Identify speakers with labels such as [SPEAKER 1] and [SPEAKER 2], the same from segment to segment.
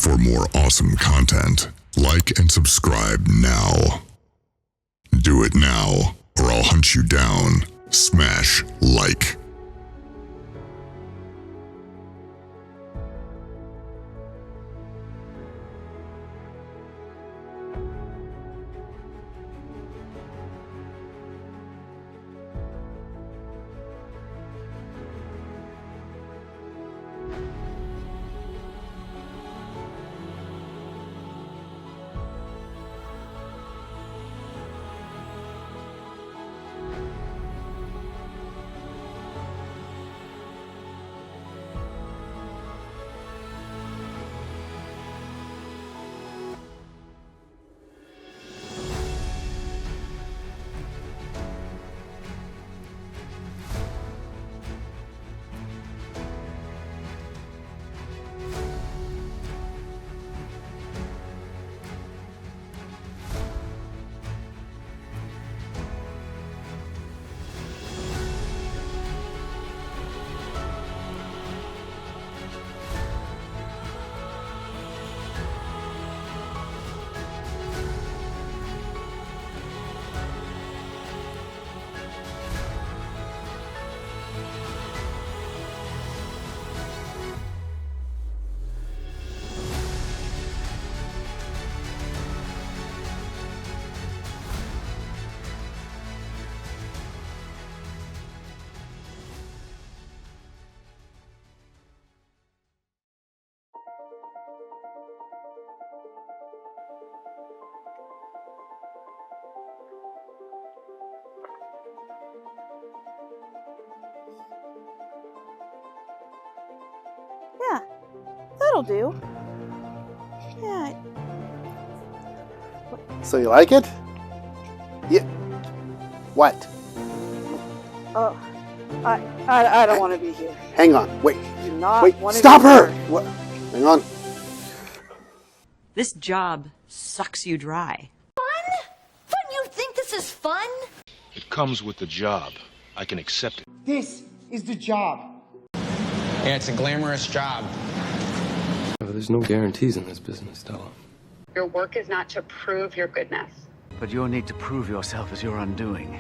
[SPEAKER 1] For more awesome content, like and subscribe now. Do it now, or I'll hunt you down. Smash like.
[SPEAKER 2] Yeah, that'll do. Yeah.
[SPEAKER 3] So you like it? Yeah. What?
[SPEAKER 2] Oh, I don't want to be here.
[SPEAKER 3] Hang on. Wait.
[SPEAKER 2] Do not
[SPEAKER 3] Wait.
[SPEAKER 2] want to
[SPEAKER 3] Stop
[SPEAKER 2] be
[SPEAKER 3] her!
[SPEAKER 2] here.
[SPEAKER 3] What? Hang on.
[SPEAKER 4] This job sucks you dry.
[SPEAKER 5] Fun? Fun? You think this is fun?
[SPEAKER 6] It comes with the job. I can accept it.
[SPEAKER 7] This is the job.
[SPEAKER 8] Yeah, it's a glamorous job.
[SPEAKER 9] There's no guarantees in this business, Stella.
[SPEAKER 10] Your work is not to prove your goodness.
[SPEAKER 11] But your need to prove yourself is your undoing.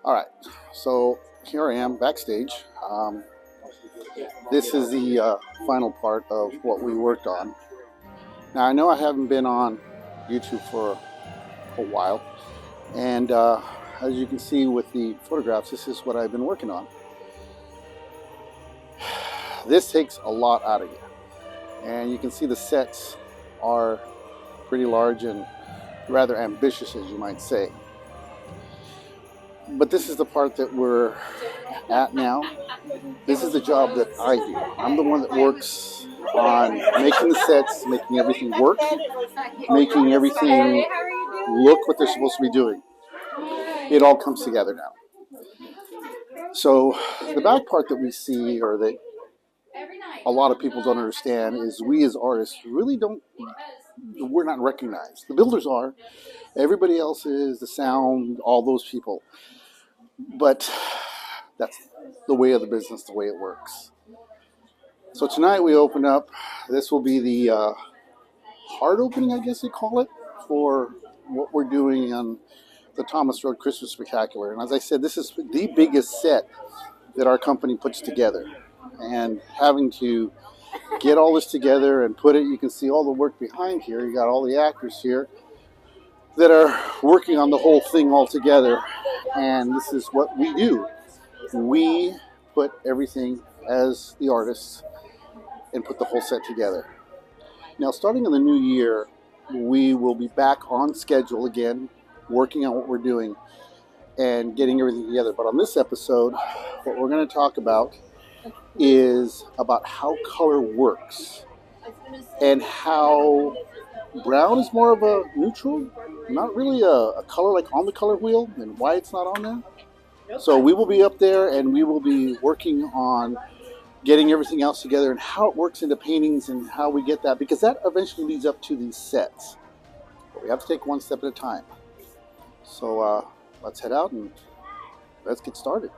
[SPEAKER 3] All right, so here I am backstage. This is the final part of what we worked on. Now I know I haven't been on YouTube for a while. And as you can see with the photographs, this is what I've been working on. This takes a lot out of you. And you can see the sets are pretty large and rather ambitious, as you might say. But this is the part that we're at now. This is the job that I do. I'm the one that works on making the sets, making everything work, making everything look what they're supposed to be doing. It all comes together now. So the back part that we see, or that a lot of people don't understand, is we as artists really we're not recognized. The builders are, everybody else is, the sound, all those people. But that's the way of the business, the way it works. So tonight we open up. This will be the hard opening, I guess they call it, for what we're doing on the Thomas Road Christmas Spectacular. And as I said, this is the biggest set that our company puts together. And having to get all this together and put it, you can see all the work behind here. You got all the actors here that are working on the whole thing all together. And this is what we do. We put everything as the artists and put the whole set together. Now, starting in the new year, we will be back on schedule again, working on what we're doing and getting everything together. But on this episode, what we're going to talk about is about how color works and how brown is more of a neutral, not really a color like on the color wheel, and why it's not on there. So we will be up there and we will be working on getting everything else together and how it works into paintings and how we get that, because that eventually leads up to these sets. But we have to take one step at a time. So let's head out and let's get started.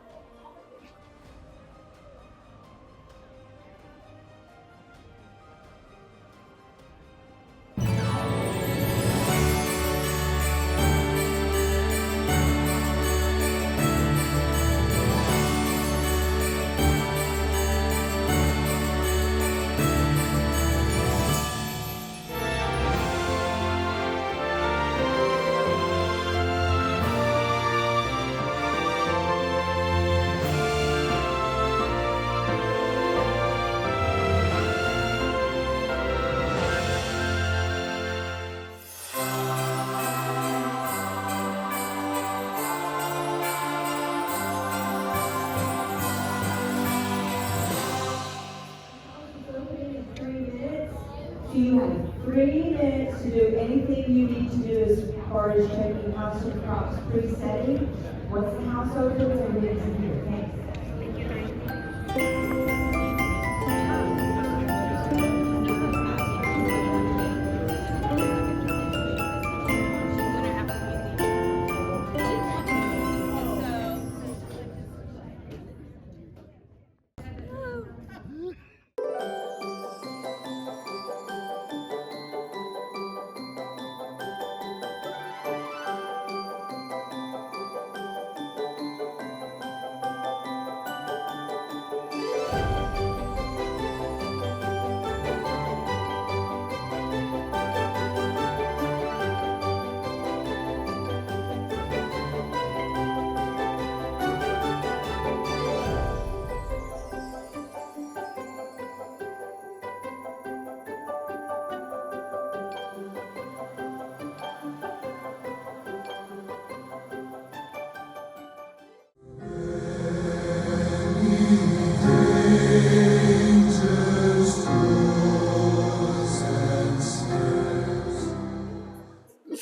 [SPEAKER 7] You have 3 minutes to do anything you need to do as far as checking house and props pre-setting. Once the house opens, everything's in here. Thanks.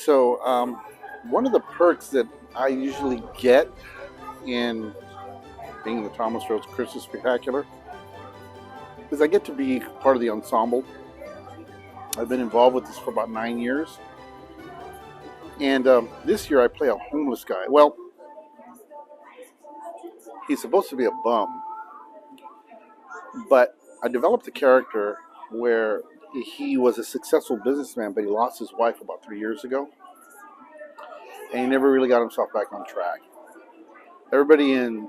[SPEAKER 3] So one of the perks that I usually get in being in the Thomas Road Christmas Spectacular is I get to be part of the ensemble. I've been involved with this for about 9 years. And this year I play a homeless guy. Well, he's supposed to be a bum. But I developed a character where he was a successful businessman, but he lost his wife about 3 years ago. And he never really got himself back on track. Everybody in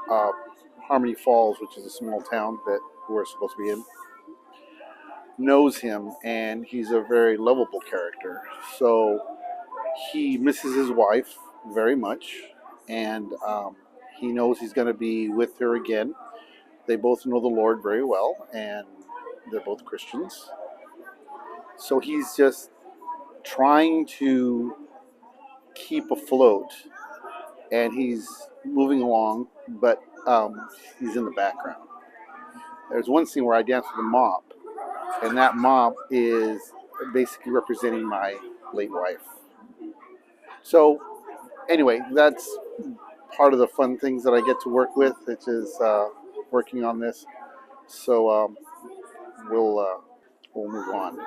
[SPEAKER 3] Harmony Falls, which is a small town that we're supposed to be in, knows him, and he's a very lovable character. So He misses his wife very much, and he knows he's going to be with her again. They both know the Lord very well, and they're both Christians. So he's just trying to keep afloat, and he's moving along, but he's in the background. There's one scene where I dance with a mop, and that mop is basically representing my late wife. So anyway, that's part of the fun things that I get to work with, which is working on this. So we'll move on.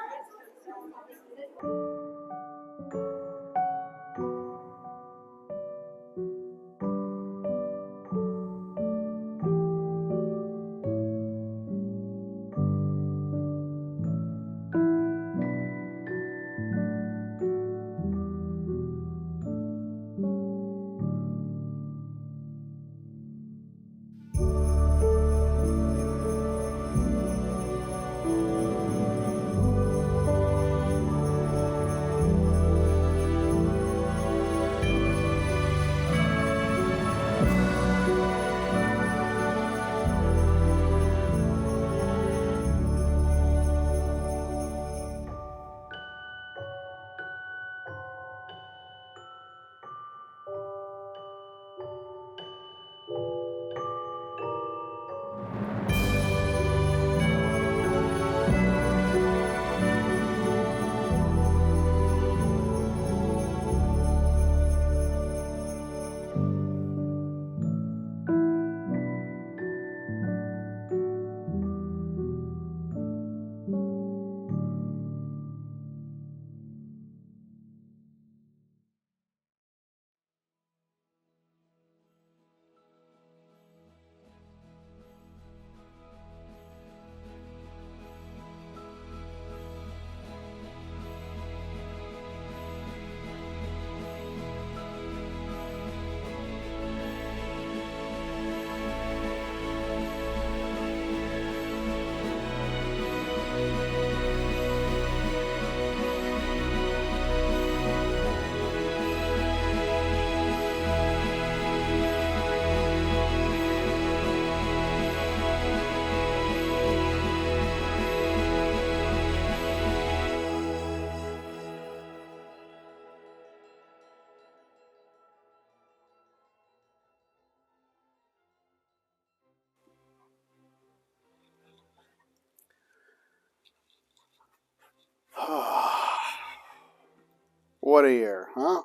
[SPEAKER 3] What a year, huh?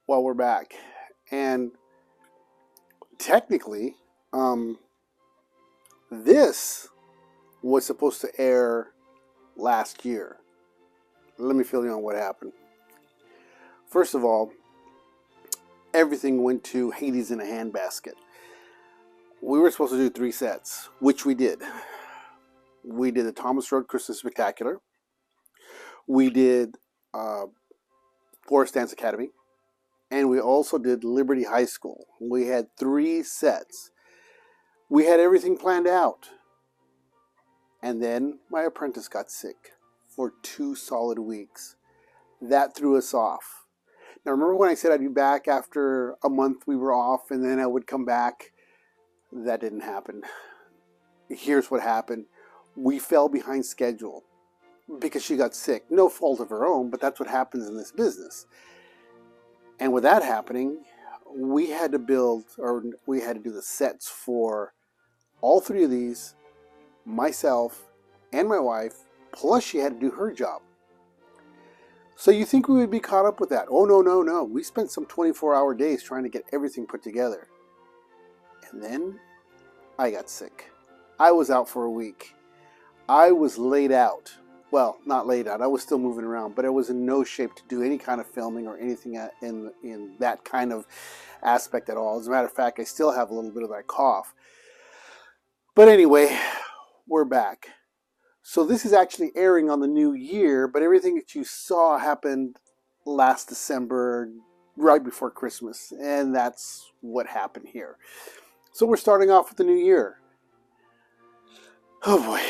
[SPEAKER 3] Well, we're back. And technically, this was supposed to air last year. Let me fill you on what happened. First of all, everything went to Hades in a handbasket. We were supposed to do 3 sets, which we did. We did the Thomas Road Christmas Spectacular. We did Forest Dance Academy. And we also did Liberty High School. We had 3 sets. We had everything planned out. And then my apprentice got sick for 2 solid weeks. That threw us off. Now remember when I said I'd be back after a month we were off and then I would come back? That didn't happen. Here's what happened. We fell behind schedule because she got sick. No fault of her own, but that's what happens in this business. And with that happening, we had to do the sets for all 3 of these, myself and my wife, plus she had to do her job. So you think we would be caught up with that? Oh, no. We spent some 24-hour days trying to get everything put together. And then I got sick. I was out for a week. I was laid out. Well, not laid out. I was still moving around, but I was in no shape to do any kind of filming or anything in that kind of aspect at all. As a matter of fact, I still have a little bit of that cough. But anyway, we're back. So this is actually airing on the new year, but everything that you saw happened last December, right before Christmas, and that's what happened here. So we're starting off with the new year. Oh boy.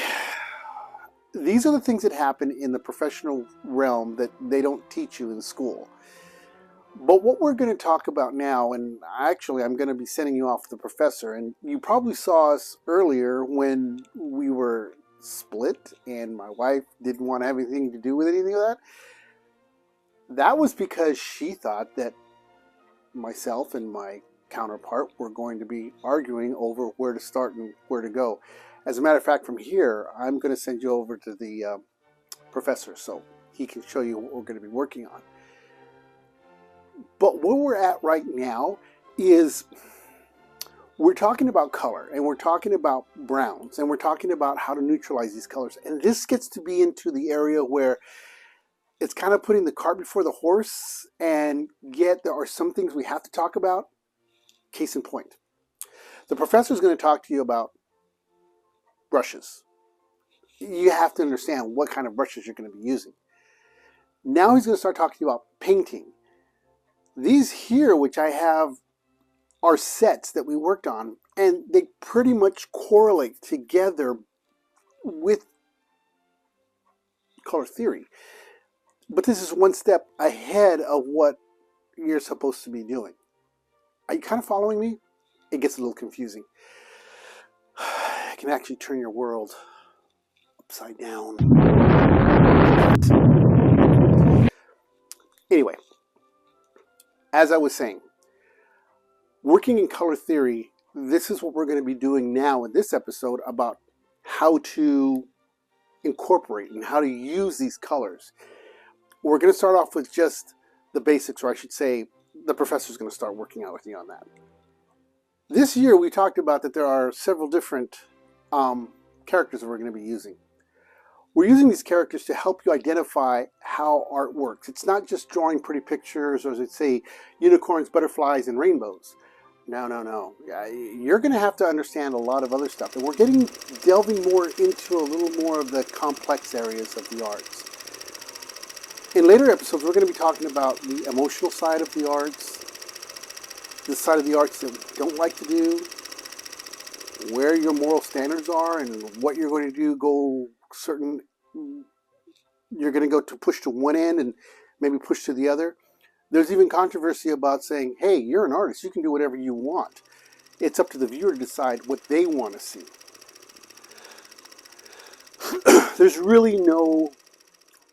[SPEAKER 3] These are the things that happen in the professional realm that they don't teach you in school. But what we're going to talk about now, and actually I'm going to be sending you off to the professor, and you probably saw us earlier when we were split and my wife didn't want to have anything to do with anything of that. That was because she thought that myself and my counterpart were going to be arguing over where to start and where to go. As a matter of fact, from here, I'm going to send you over to the professor so he can show you what we're going to be working on. But where we're at right now is we're talking about color, and we're talking about browns, and we're talking about how to neutralize these colors. And this gets to be into the area where it's kind of putting the cart before the horse, and yet there are some things we have to talk about. Case in point, the professor is going to talk to you about brushes. You have to understand what kind of brushes you're going to be using. Now he's going to start talking to you about painting. These here, which I have, are sets that we worked on, and they pretty much correlate together with color theory. But this is one step ahead of what you're supposed to be doing. Are you kind of following me? It gets a little confusing. It can actually turn your world upside down. Anyway, as I was saying, working in color theory, this is what we're going to be doing now in this episode about how to incorporate and how to use these colors. We're going to start off with just the basics, or I should say, the professor's going to start working out with you on that. This year, we talked about that there are several different characters that we're going to be using. We're using these characters to help you identify how art works. It's not just drawing pretty pictures, or as they say, unicorns, butterflies, and rainbows. No. You're going to have to understand a lot of other stuff. And we're delving more into a little more of the complex areas of the arts. In later episodes, we're going to be talking about the emotional side of the arts, the side of the arts that we don't like to do, where your moral standards are, and what you're going to do. You're going to go to push to one end and maybe push to the other. There's even controversy about saying, hey, you're an artist, you can do whatever you want. It's up to the viewer to decide what they want to see. There's really no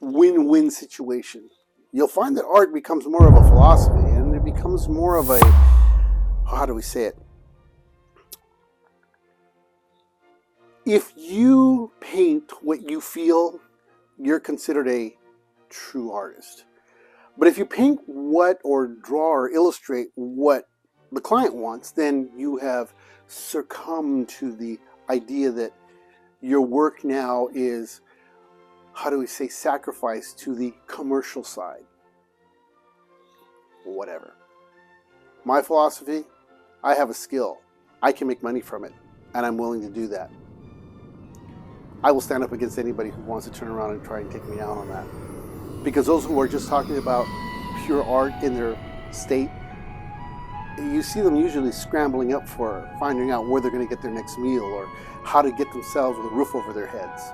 [SPEAKER 3] win-win situation. You'll find that art becomes more of a philosophy, and it becomes more of a, how do we say it? If you paint what you feel, you're considered a true artist. But if you paint what, or draw or illustrate what the client wants, then you have succumbed to the idea that your work now is, how do we say, sacrificed to the commercial side. Whatever. My philosophy, I have a skill. I can make money from it, and I'm willing to do that. I will stand up against anybody who wants to turn around and try and take me down on that. Because those who are just talking about pure art in their state, you see them usually scrambling up for finding out where they're going to get their next meal, or how to get themselves with a roof over their heads.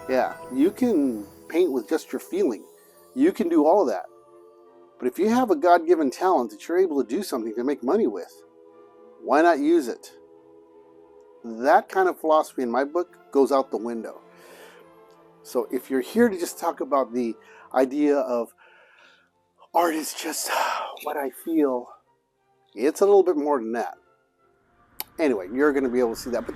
[SPEAKER 3] Yeah, you can paint with just your feeling. You can do all of that. But if you have a God-given talent that you're able to do something to make money with, why not use it? That kind of philosophy in my book goes out the window. So if you're here to just talk about the idea of art is just what I feel, it's a little bit more than that. Anyway, you're going to be able to see that. But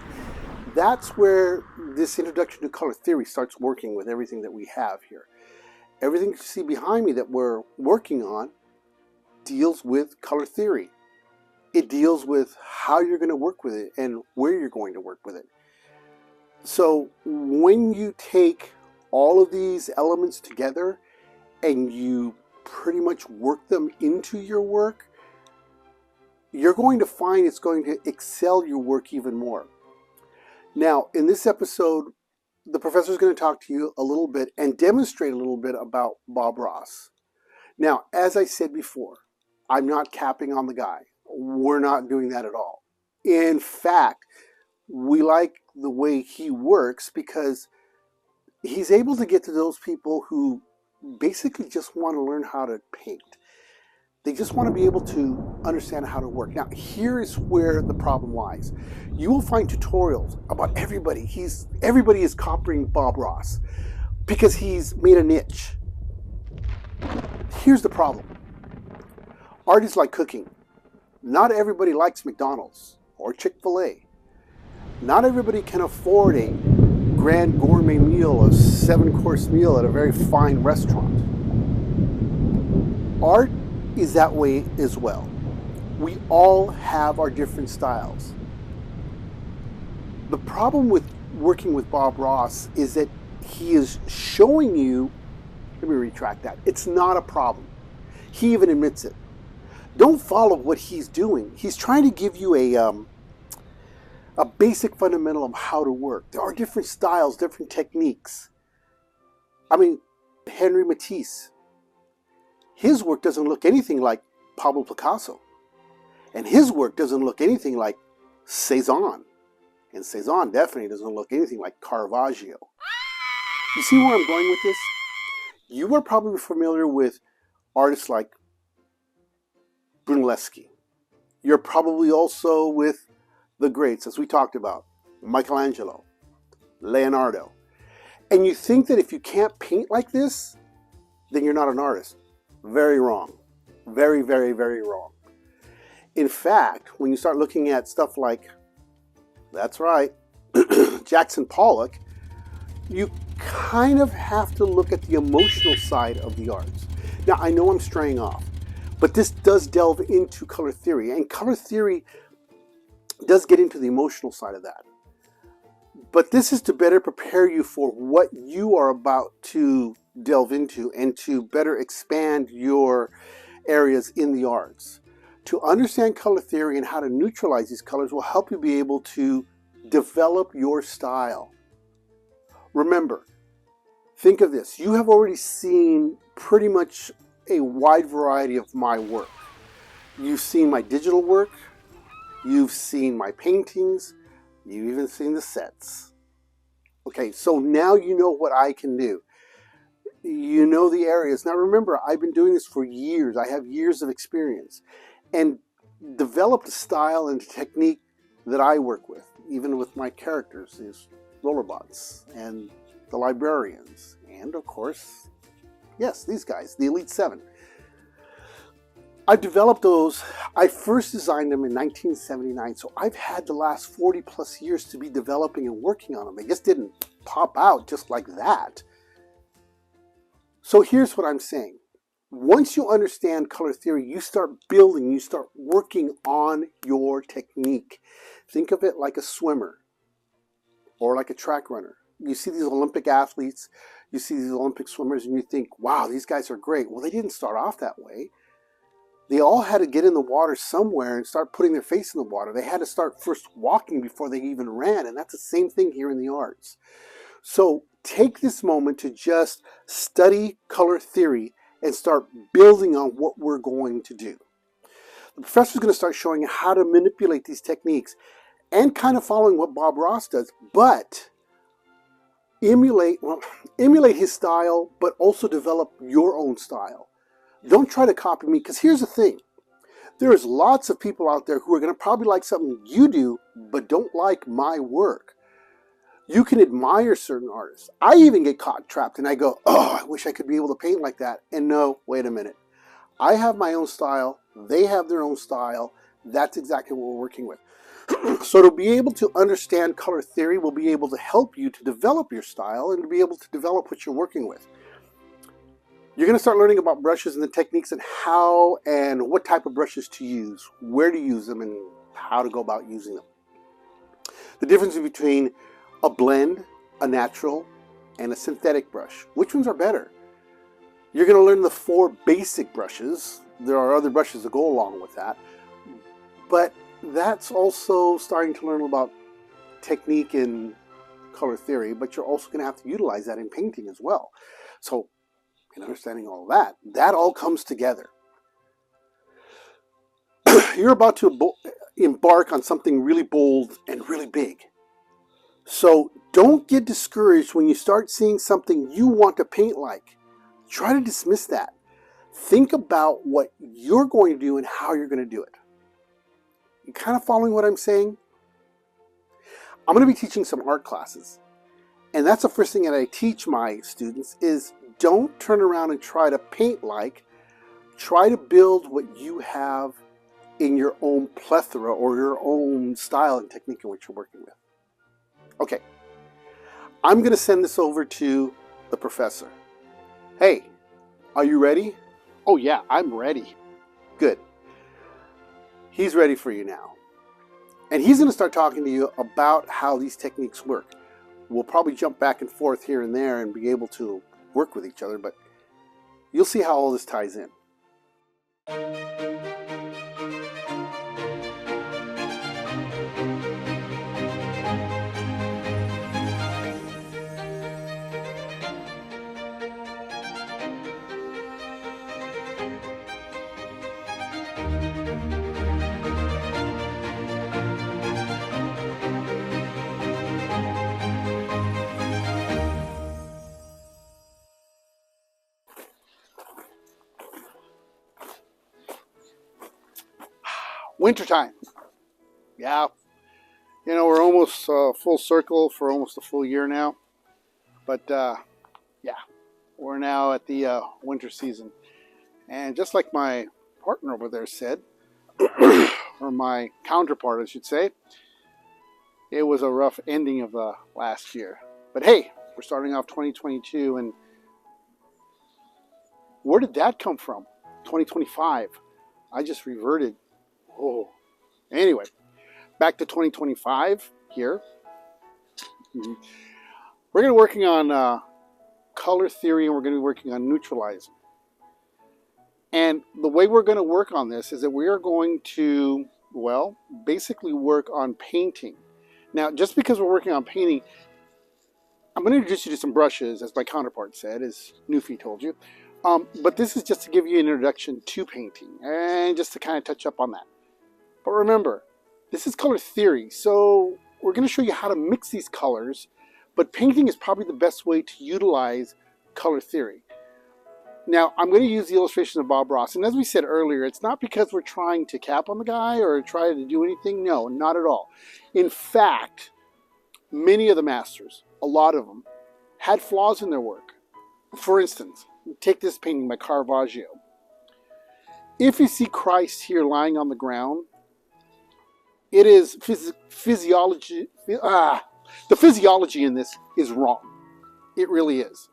[SPEAKER 3] that's where this introduction to color theory starts working with everything that we have here. Everything you see behind me that we're working on deals with color theory. It deals with how you're going to work with it and where you're going to work with it. So when you take all of these elements together and you pretty much work them into your work, you're going to find it's going to excel your work even more. Now, in this episode, the professor is going to talk to you a little bit and demonstrate a little bit about Bob Ross. Now, as I said before, I'm not capping on the guy. We're not doing that at all. In fact, we like the way he works because he's able to get to those people who basically just want to learn how to paint. They just want to be able to understand how to work. Now, here is where the problem lies. You will find tutorials about everybody. Everybody is copying Bob Ross because he's made a niche. Here's the problem. Art is like cooking. Not everybody likes McDonald's or Chick-fil-A. Not everybody can afford a grand gourmet meal, a 7-course meal at a very fine restaurant. Art is that way as well. We all have our different styles. The problem with working with Bob Ross is that he is showing you, let me retract that, it's not a problem. He even admits it. Don't follow what he's doing. He's trying to give you a basic fundamental of how to work. There are different styles, different techniques. I mean, Henri Matisse, his work doesn't look anything like Pablo Picasso. And his work doesn't look anything like Cezanne. And Cezanne definitely doesn't look anything like Caravaggio. You see where I'm going with this? You are probably familiar with artists like Brunelleschi. You're probably also with the greats, as we talked about, Michelangelo, Leonardo. And you think that if you can't paint like this, then you're not an artist. Very wrong. Very, very, very wrong. In fact, when you start looking at stuff like, that's right, Jackson Pollock, you kind of have to look at the emotional side of the arts. Now, I know I'm straying off, but this does delve into color theory, and color theory does get into the emotional side of that. But this is to better prepare you for what you are about to delve into and to better expand your areas in the arts. To understand color theory and how to neutralize these colors will help you be able to develop your style. Remember, think of this. You have already seen pretty much a wide variety of my work. You've seen my digital work. You've seen my paintings. You've even seen the sets. Okay, so now you know what I can do. You know the areas. Now remember, I've been doing this for years. I have years of experience and developed a style and technique that I work with, even with my characters, these rollerbots and the librarians, and of course, yes, these guys, the Elite 7. I developed those. I first designed them in 1979, so I've had the last 40 plus years to be developing and working on them. They just didn't pop out just like that. So here's what I'm saying. Once you understand color theory, you start building, you start working on your technique. Think of it like a swimmer or like a track runner. You see these Olympic athletes, you see these Olympic swimmers, and you think, wow, these guys are great. Well, they didn't start off that way. They all had to get in the water somewhere and start putting their face in the water. They had to start first walking before they even ran, and that's the same thing here in the arts. So take this moment to just study color theory and start building on what we're going to do. The professor is going to start showing you how to manipulate these techniques and kind of following what Bob Ross does, but emulate his style, but also develop your own style. Don't try to copy me, because here's the thing. There's lots of people out there who are going to probably like something you do, but don't like my work. You can admire certain artists. I even get caught trapped and I go, oh, I wish I could be able to paint like that. And no, wait a minute. I have my own style. They have their own style. That's exactly what we're working with. So to be able to understand color theory will be able to help you to develop your style and to be able to develop what you're working with. You're going to start learning about brushes and the techniques and how and what type of brushes to use, where to use them, and how to go about using them. The difference between a blend, a natural, and a synthetic brush. Which ones are better? You're going to learn the 4 basic brushes. There are other brushes that go along with that. But that's also starting to learn about technique in color theory, but you're also going to have to utilize that in painting as well. So in understanding all that, that all comes together. You're about to embark on something really bold and really big. So don't get discouraged when you start seeing something you want to paint like. Try to dismiss that. Think about what you're going to do and how you're going to do it. You kind of following what I'm saying? I'm going to be teaching some art classes. And that's the first thing that I teach my students is don't turn around and try to paint like. Try to build what you have in your own plethora or your own style and technique in which you're working with. Okay, I'm going to send this over to the professor. Hey, are you ready? Oh yeah, I'm ready. Good. He's ready for you now. And he's going to start talking to you about how these techniques work. We'll probably jump back and forth here and there and be able to work with each other, but you'll see how all this ties in. Wintertime. Yeah. You know, we're almost full circle for almost a full year now. But, yeah, we're now at the winter season. And just like my partner over there said, or my counterpart, I should say, it was a rough ending of the last year. But hey, we're starting off 2022, and where did that come from? 2025. I just reverted. Oh, anyway, back to 2025 here. We're going to be working on color theory, and we're going to be working on neutralizing. And the way we're going to work on this is that we are going to, well, basically work on painting. Now, just because we're working on painting, I'm going to introduce you to some brushes, as my counterpart said, as Newfie told you. But this is just to give you an introduction to painting, and just to kind of touch up on that. But remember, this is color theory, so we're going to show you how to mix these colors, but painting is probably the best way to utilize color theory. Now, I'm going to use the illustration of Bob Ross, and as we said earlier, it's not because we're trying to cap on the guy or try to do anything. No, not at all. In fact, many of the masters, a lot of them, had flaws in their work. For instance, take this painting by Caravaggio. If you see Christ here lying on the ground, it is physiology. The physiology in this is wrong. It really is.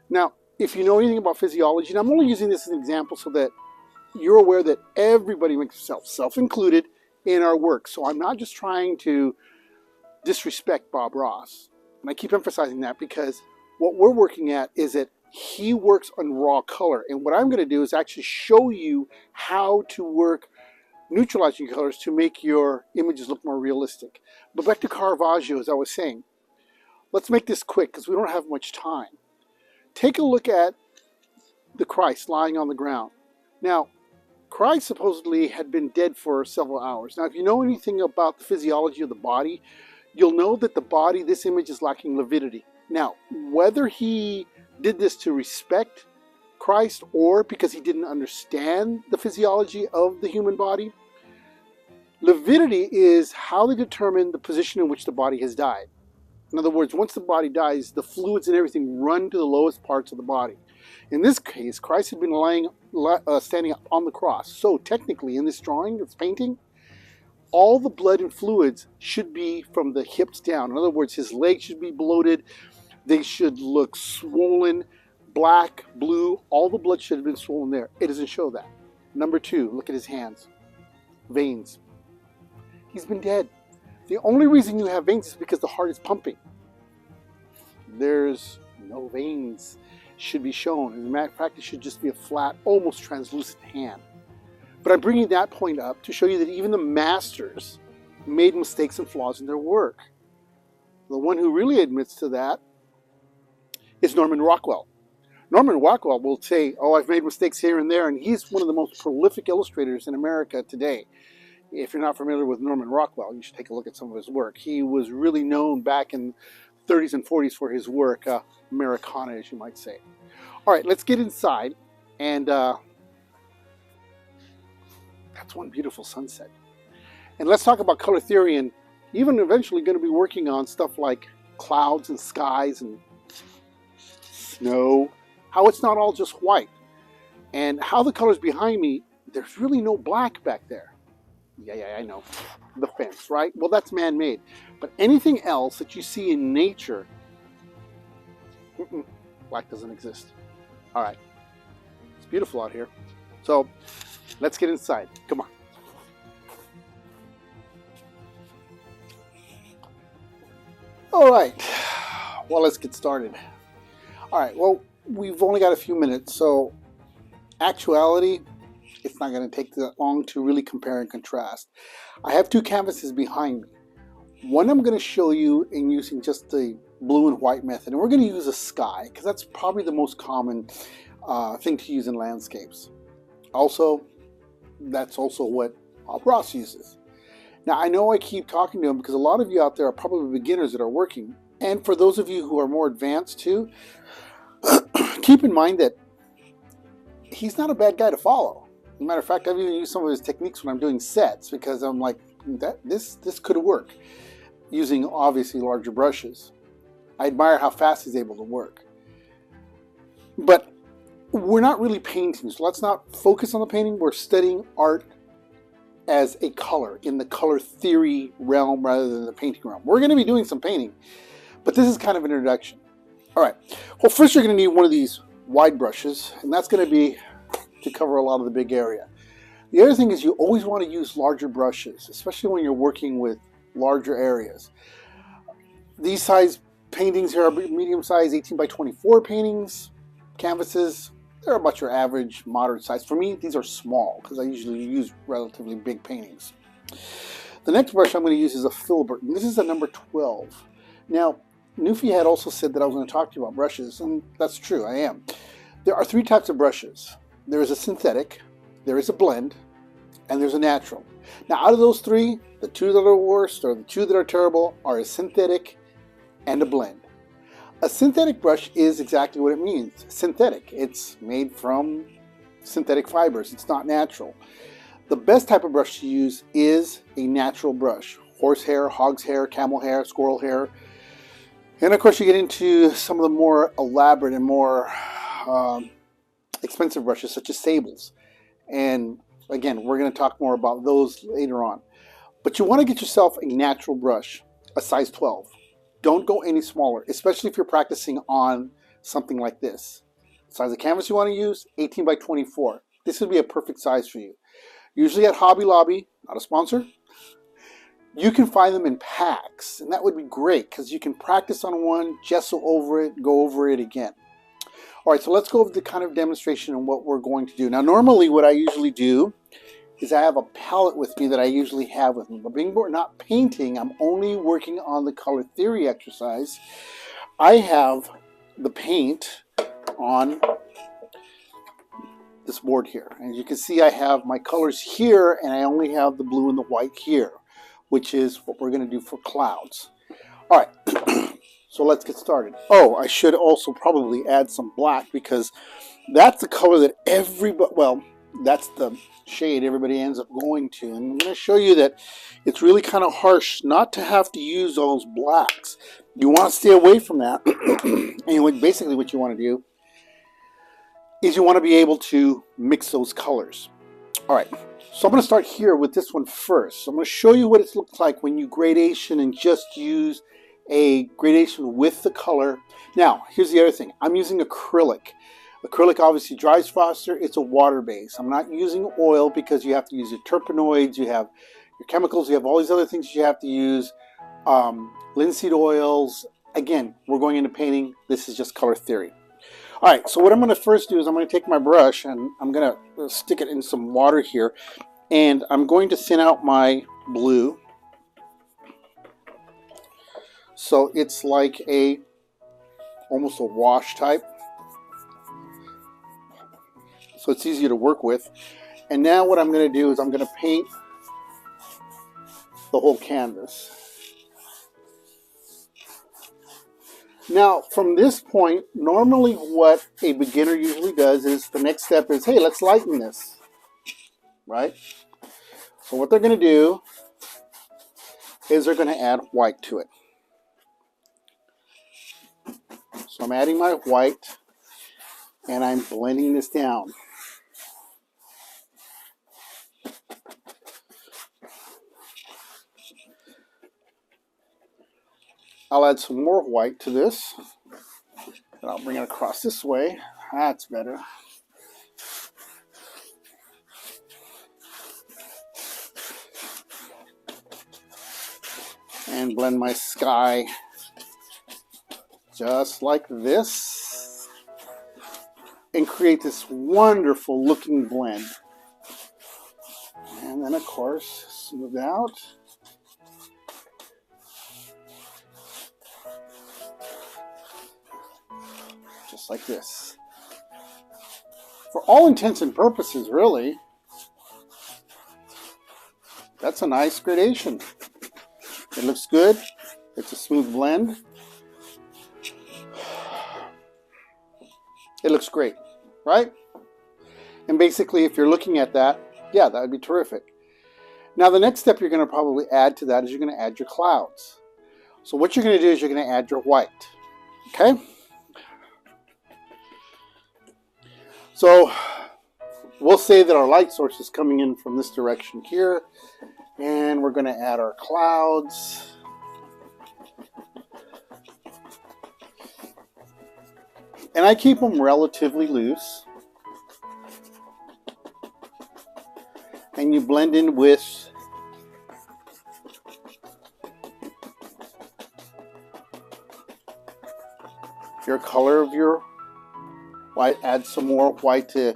[SPEAKER 3] Now, if you know anything about physiology, and I'm only using this as an example so that you're aware that everybody makes themselves, self-included, in our work. So I'm not just trying to disrespect Bob Ross. And I keep emphasizing that because what we're working at is that he works on raw color. And what I'm going to do is actually show you how to work neutralizing colors to make your images look more realistic. But back to Caravaggio, as I was saying, let's make this quick because we don't have much time. Take a look at the Christ lying on the ground. Now, Christ supposedly had been dead for several hours. Now, if you know anything about the physiology of the body, you'll know that the body, this image is lacking lividity. Now, whether he did this to respect Christ or because he didn't understand the physiology of the human body, lividity is how they determine the position in which the body has died. In other words, once the body dies, the fluids and everything run to the lowest parts of the body. In this case, Christ had been standing up on the cross. So technically, in this drawing, this painting, all the blood and fluids should be from the hips down. In other words, his legs should be bloated. They should look swollen, black, blue. All the blood should have been swollen there. It doesn't show that. Number two, look at his hands. Veins. He's been dead. The only reason you have veins is because the heart is pumping. There's no veins should be shown. As a matter of fact, it should just be a flat, almost translucent hand. But I'm bringing that point up to show you that even the masters made mistakes and flaws in their work. The one who really admits to that is Norman Rockwell. Norman Rockwell will say, oh, I've made mistakes here and there, and he's one of the most prolific illustrators in America today. If you're not familiar with Norman Rockwell, you should take a look at some of his work. He was really known back in the 30s and 40s for his work, Americana, as you might say. All right, let's get inside, and that's one beautiful sunset. And let's talk about color theory, and even eventually going to be working on stuff like clouds and skies and snow, how it's not all just white, and how the colors behind me, there's really no black back there. Yeah, I know. The fence, right? Well, that's man-made. But anything else that you see in nature, black doesn't exist. All right. It's beautiful out here. So let's get inside. Come on. All right. Well, let's get started. All right. Well, we've only got a few minutes, so actuality, it's not going to take that long to really compare and contrast. I have two canvases behind me. One I'm going to show you in using just the blue and white method, and we're going to use a sky because that's probably the most common thing to use in landscapes. Also, that's also what Ross uses. Now, I know I keep talking to him because a lot of you out there are probably beginners that are working, and for those of you who are more advanced too, keep in mind that he's not a bad guy to follow. As a matter of fact, I've even used some of his techniques when I'm doing sets because I'm like, this could work using obviously larger brushes. I admire how fast he's able to work. But we're not really painting, so let's not focus on the painting. We're studying art as a color, in the color theory realm rather than the painting realm. We're going to be doing some painting, but this is kind of an introduction. All right, well, first you're going to need one of these wide brushes, and that's going to be to cover a lot of the big area. The other thing is you always want to use larger brushes, especially when you're working with larger areas. These size paintings here are medium size 18 by 24 paintings, canvases. They're about your average moderate size. For me, these are small because I usually use relatively big paintings. The next brush I'm going to use is a filbert, and this is a number 12. Now, Newfie had also said that I was going to talk to you about brushes, and that's true, I am. There are three types of brushes. There is a synthetic, there is a blend, and there's a natural. Now, out of those three, the two that are worst or the two that are terrible are a synthetic and a blend. A synthetic brush is exactly what it means, synthetic. It's made from synthetic fibers. It's not natural. The best type of brush to use is a natural brush. Horsehair, hog's hair, camel hair, squirrel hair. And of course you get into some of the more elaborate and more expensive brushes such as sables. And again, we're going to talk more about those later on. But you want to get yourself a natural brush, a size 12. Don't go any smaller, especially if you're practicing on something like this. The size of canvas you want to use, 18 by 24. This would be a perfect size for you. Usually at Hobby Lobby, not a sponsor, you can find them in packs, and that would be great because you can practice on one, gesso over it, go over it again. All right, so let's go over the kind of demonstration and what we're going to do. Now, normally what I usually do is I have a palette with me that I usually have with me. But being not painting, I'm only working on the color theory exercise. I have the paint on this board here. And as you can see, I have my colors here, and I only have the blue and the white here, which is what we're going to do for clouds. All right, so let's get started. Oh, I should also probably add some black because that's the color that everybody, well, that's the shade everybody ends up going to. And I'm going to show you that it's really kind of harsh not to have to use those blacks. You want to stay away from that. And basically what you want to do is you want to be able to mix those colors. All right, so I'm going to start here with this one first. So I'm going to show you what it looks like when you gradation and just use a gradation with the color. Now, here's the other thing. I'm using acrylic. Acrylic obviously dries faster. It's a water base. I'm not using oil because you have to use your terpenoids, you have your chemicals, you have all these other things you have to use. Linseed oils. Again, we're going into painting. This is just color theory. All right, so what I'm going to first do is I'm going to take my brush and I'm going to stick it in some water here. And I'm going to thin out my blue. So it's like almost a wash type. So it's easier to work with. And now what I'm going to do is I'm going to paint the whole canvas. Now, from this point, normally what a beginner usually does is the next step is, hey, let's lighten this, right? So what they're going to do is they're going to add white to it. So I'm adding my white and I'm blending this down. I'll add some more white to this. And I'll bring it across this way. That's better. And blend my sky just like this. And create this wonderful looking blend. And then of course, smooth out. Just like this. For all intents and purposes, really, that's a nice gradation. It looks good. It's a smooth blend. It looks great, right? And basically, if you're looking at that, yeah, that would be terrific. Now, the next step you're going to probably add to that is you're going to add your clouds. So what you're going to do is you're going to add your white, okay? So we'll say that our light source is coming in from this direction here, and we're going to add our clouds. And I keep them relatively loose. And you blend in with your color of your white. Add some more white to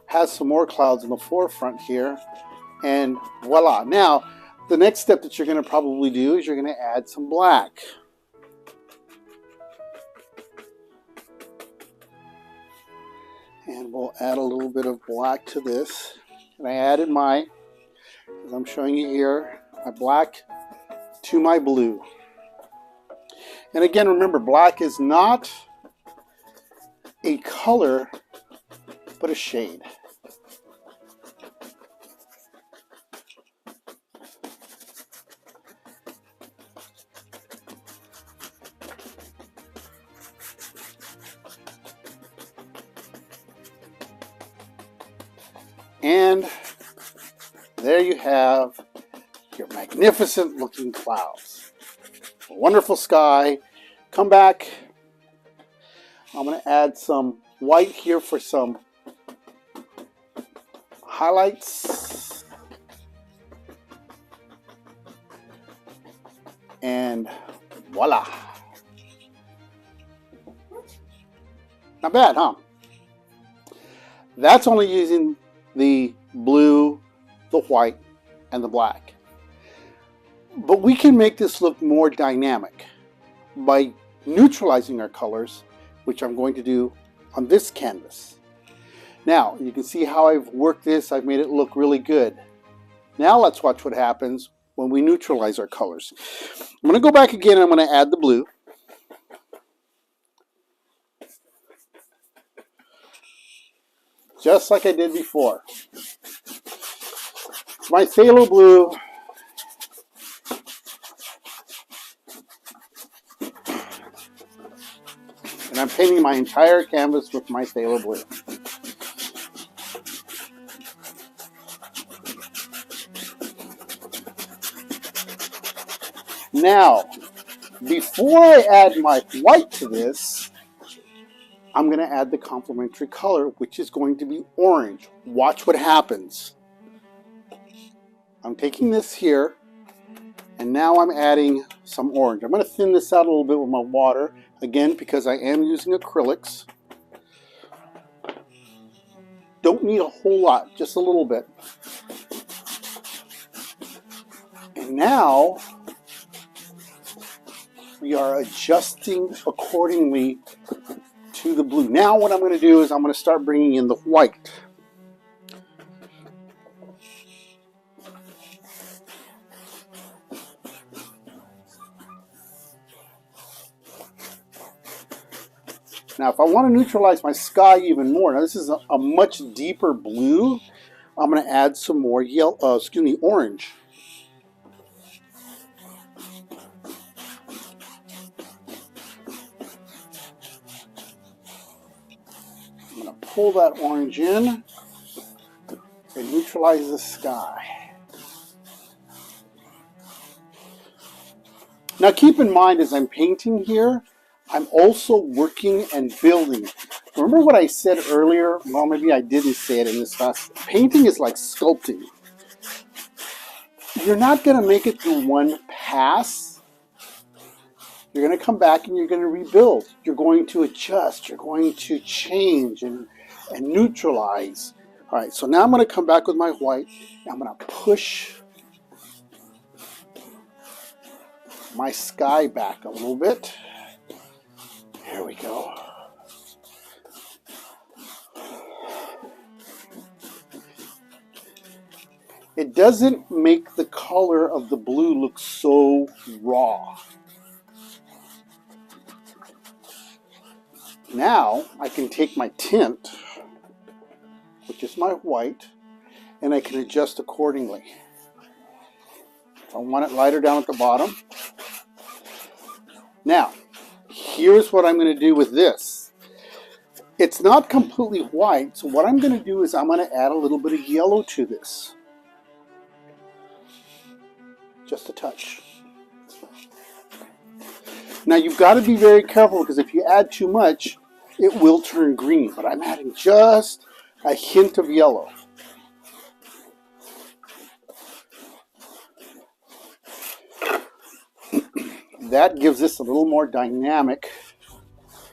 [SPEAKER 3] have some more clouds in the forefront here. And voila. Now, the next step that you're going to probably do is you're going to add some black. And we'll add a little bit of black to this. And I added my, as I'm showing you here, my black to my blue. And again, remember, black is not a color, but a shade. And there you have your magnificent looking clouds. A wonderful sky. Come back. I'm going to add some white here for some highlights. And voila. Not bad, huh? That's only using the blue, the white, and the black. But we can make this look more dynamic by neutralizing our colors, which I'm going to do on this canvas. Now, you can see how I've worked this. I've made it look really good. Now let's watch what happens when we neutralize our colors. I'm going to go back again and I'm going to add the blue. Just like I did before. My phthalo blue. And I'm painting my entire canvas with my phthalo blue. Now, before I add my white to this, I'm going to add the complementary color, which is going to be orange. Watch what happens. I'm taking this here, and now I'm adding some orange. I'm going to thin this out a little bit with my water, again, because I am using acrylics. Don't need a whole lot, just a little bit. And now, we are adjusting accordingly to the blue. Now what I'm going to do is I'm going to start bringing in the white. Now, if I want to neutralize my sky even more, now this is a much deeper blue, I'm going to add some more yellow, orange. I'm going to pull that orange in and neutralize the sky. Now keep in mind, as I'm painting here, I'm also working and building. Remember what I said earlier? Well, maybe I didn't say it in this class. Painting is like sculpting. You're not going to make it through one pass. You're going to come back and you're going to rebuild. You're going to adjust. You're going to change and neutralize. All right, so now I'm going to come back with my white. And I'm going to push my sky back a little bit. There we go. It doesn't make the color of the blue look so raw. Now I can take my tint, which is my white, and I can adjust accordingly. I want it lighter down at the bottom. Now, here's what I'm going to do with this. It's not completely white, so what I'm going to do is I'm going to add a little bit of yellow to this. Just a touch. Now you've got to be very careful, because if you add too much, it will turn green. But I'm adding just a hint of yellow. That gives this a little more dynamic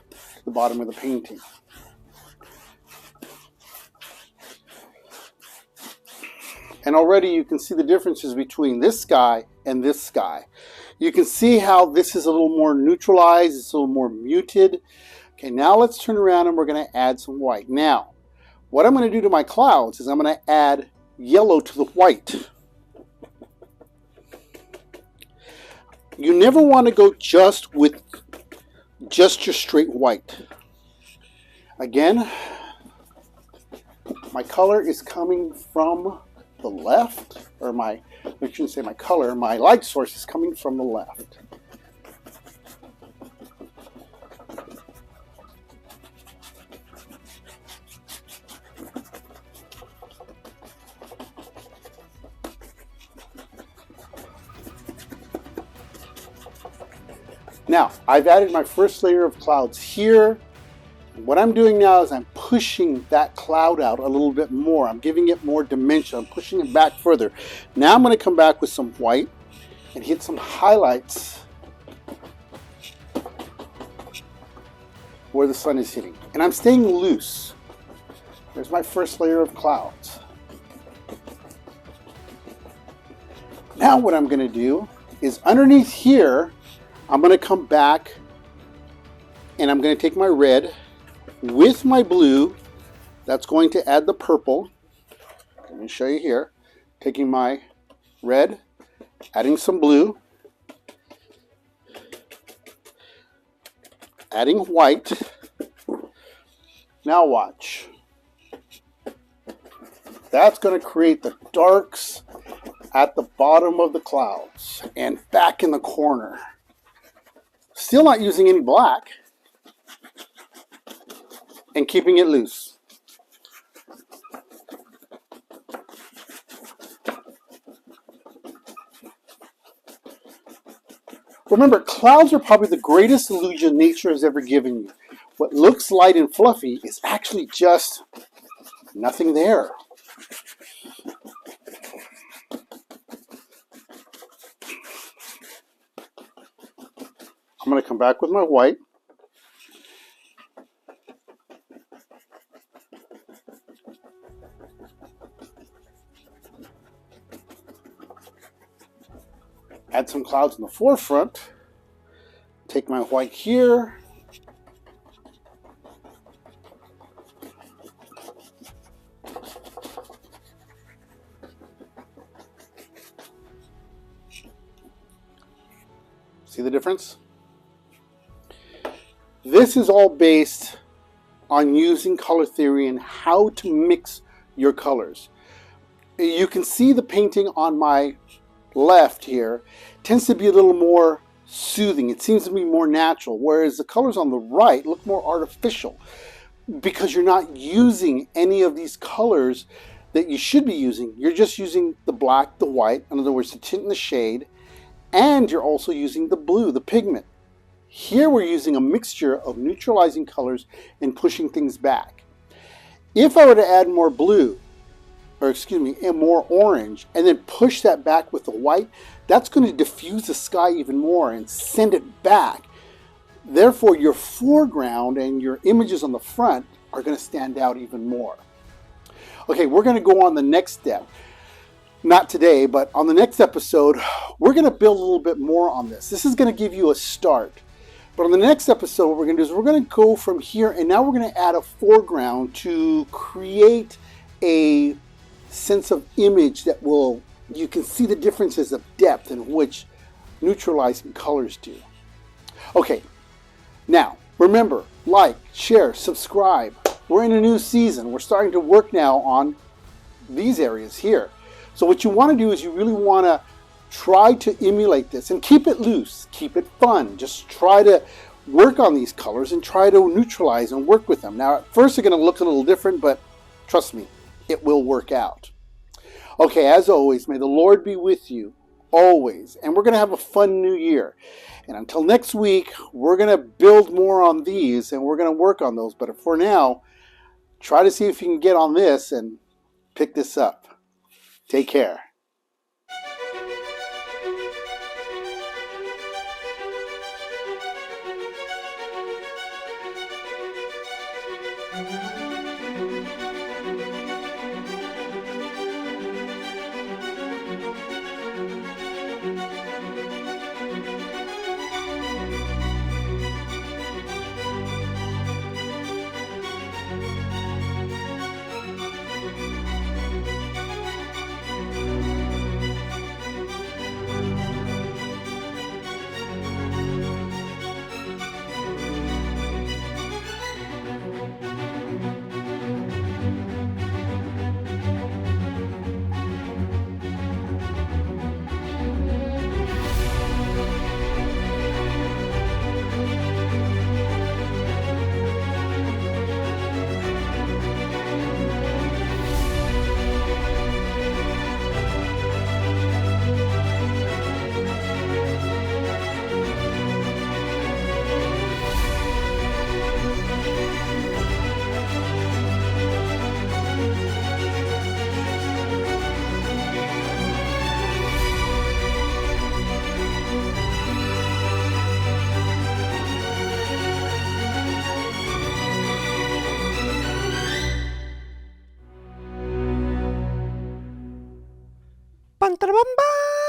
[SPEAKER 3] to the bottom of the painting. And already you can see the differences between this sky and this sky. You can see how this is a little more neutralized, it's a little more muted. Okay, now let's turn around and we're going to add some white. Now, what I'm going to do to my clouds is I'm going to add yellow to the white. You never want to go just with your straight white. Again, my color is coming from the left, or I shouldn't say my color, my light source is coming from the left. Now, I've added my first layer of clouds here. What I'm doing now is I'm pushing that cloud out a little bit more. I'm giving it more dimension. I'm pushing it back further. Now I'm going to come back with some white and hit some highlights where the sun is hitting. And I'm staying loose. There's my first layer of clouds. Now what I'm going to do is underneath here, I'm going to come back and I'm going to take my red with my blue. That's going to add the purple. Let me show you here. Taking my red, adding some blue, adding white. Now watch. That's going to create the darks at the bottom of the clouds and back in the corner. Still not using any black and keeping it loose. Remember, clouds are probably the greatest illusion nature has ever given you. What looks light and fluffy is actually just nothing there. I'm going to come back with my white. Add some clouds in the forefront. Take my white here. See the difference? This is all based on using color theory and how to mix your colors. You can see the painting on my left here tends to be a little more soothing. It seems to be more natural, whereas the colors on the right look more artificial because you're not using any of these colors that you should be using. You're just using the black, the white, in other words, the tint and the shade, and you're also using the blue, the pigment. Here we're using a mixture of neutralizing colors and pushing things back. If I were to add more blue, or excuse me, and more orange, and then push that back with the white, that's going to diffuse the sky even more and send it back. Therefore, your foreground and your images on the front are going to stand out even more. Okay, we're going to go on the next step. Not today, but on the next episode, we're going to build a little bit more on this. This is going to give you a start. But on the next episode, what we're going to do is we're going to go from here, and now we're going to add a foreground to create a sense of image that you can see the differences of depth in which neutralizing colors do. Okay, now remember, like, share, subscribe. We're in a new season. We're starting to work now on these areas here. So what you want to do is you really want to try to emulate this and keep it loose, keep it fun. Just try to work on these colors and try to neutralize and work with them. Now, at first they're going to look a little different, but trust me, it will work out. Okay, as always, may the Lord be with you always. And we're going to have a fun new year. And until next week, we're going to build more on these and we're going to work on those. But for now, try to see if you can get on this and pick this up. Take care.
[SPEAKER 12] Pantarabamba!